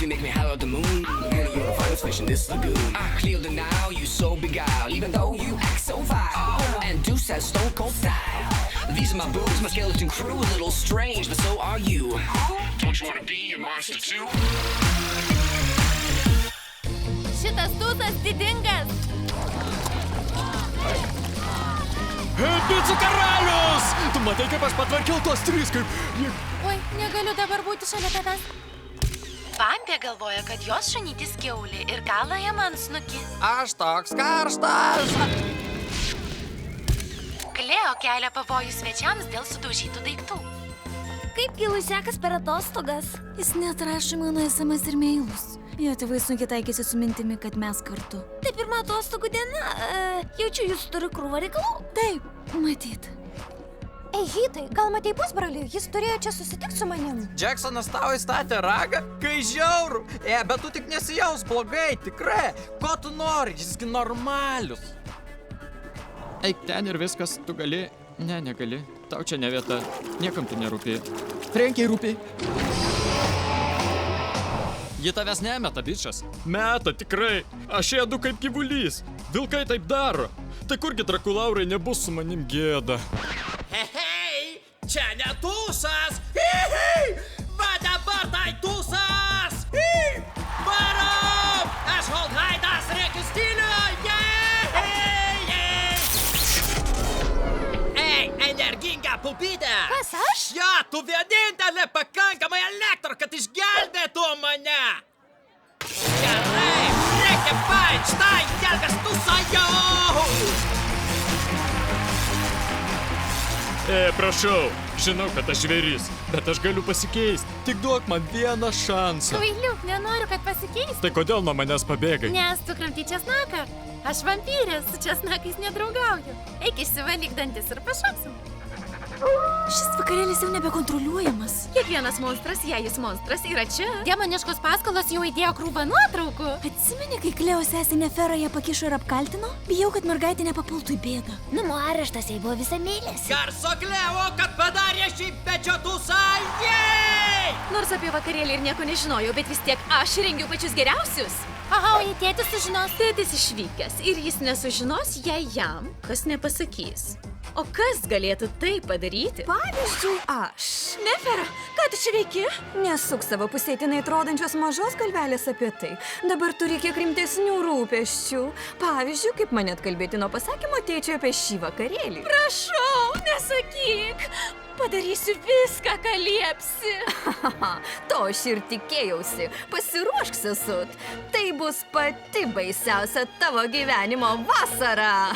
You make me howl at the moon. Girl, you're a finest fish in this lagoon. Clear the now, you so beguiled. Even though you act so vile. And Deuce has stone cold style. These are my boobs, my skeleton crew. A little strange, but so are you. Don't you wanna be a monster too? Šitas tūsas didingas. Hei, picų karalius! Tu matai, kaip aš patvarkiau tuos 3, kaip... Oi, negaliu dabar būti šalia tavęs. Bambė galvoja, kad jos šunytis kiaulė ir kala jam ant snukį. Aš toks karštas. Kleo kelia pavojų svečiams dėl sudaužytų daiktų. Kaip Gilui sekas per atostogas? Jis net rašo mano SMS ir mailus. Jo tėvai sunkiai taikėsi su mintimi, kad mes kartu. Tai pirma atostogų diena. Jaučiu, jūs turi krūvą reikalų? Taip, matyt. Ei, Hitai, gal matei pusbrolį? Jis turėjo čia susitikti su manim. Jacksonas tau įstatė ragą? Kai žiauru. Bet tu tik nesijaus blogai, tikrai. Ko tu nori? Jisgi normalius. Eik ten ir viskas, tu gali. Ne, negali. Tau čia ne vieta. Niekam tu nerūpi. Frenkiai rūpi. Ji tavęs nemeta, bičas. Meta, tikrai. Aš ėdu kaip gyvulys. Vilkai taip daro. Tai kurgi drakulaurai nebus su manim gėda. Hei, čia ne tūsas. Hei, va dabar tai tūsas. Varom! Aš Holdhaidas rėkiu stilių. Ei, energinga pupytė. Kas aš? Ja, tu vienintelė pakankamai elektro, kad išgelbėtų mane. Gerai, reikia Feinstein, gelbės tūsą jau. Prašau, žinau, kad aš žvėris, bet aš galiu pasikeisti. Tik duok man vieną šansą. Kvailiuk, nenoriu, kad pasikeistų. Tai kodėl nuo manęs pabėgai? Nes tu kramtei česnaką. Aš vampyrė, su česnakais nedraugauju. Eik išsivalyk dantis ir pašoksim. Šis vakarėlis jau nebekontroliuojamas. Kiekvienas monstras, jei jis monstras, yra čia. Demoniškos paskalos jau įdėjo krūvą nuotraukų. Atsimeni, kai Kleo sesė Nefera ją pakišo ir apkaltino? Bijau, kad mergaitė nepapultų į bėdą. Namų areštas jai buvo visamėlis. Garso Kleo, kad padarė šį pečio tūsą. Jej! Nors apie vakarėlį ir nieko nežinojau, bet vis tiek aš rengiu pačius geriausius. Aha, o jei tėtis sužinos? Tėtis išvykęs ir jis nesužinos, jei jam kas nepasakys. O kas galėtų tai padaryti? Pavyzdžiui, aš. Nefera, ką tu čia veiki? Nesuk savo pusėtinai atrodančios mažos galvelės apie tai. Dabar turi kiek rimtesnių rūpesčių. Pavyzdžiui, kaip mane atkalbėti nuo pasakymo tėčio apie šį vakarėlį. Prašau, nesakyk. Padarysiu viską, ką liepsi. To aš ir tikėjausi. Pasiruošk, sesut. Tai bus pati baisiausia tavo gyvenimo vasara.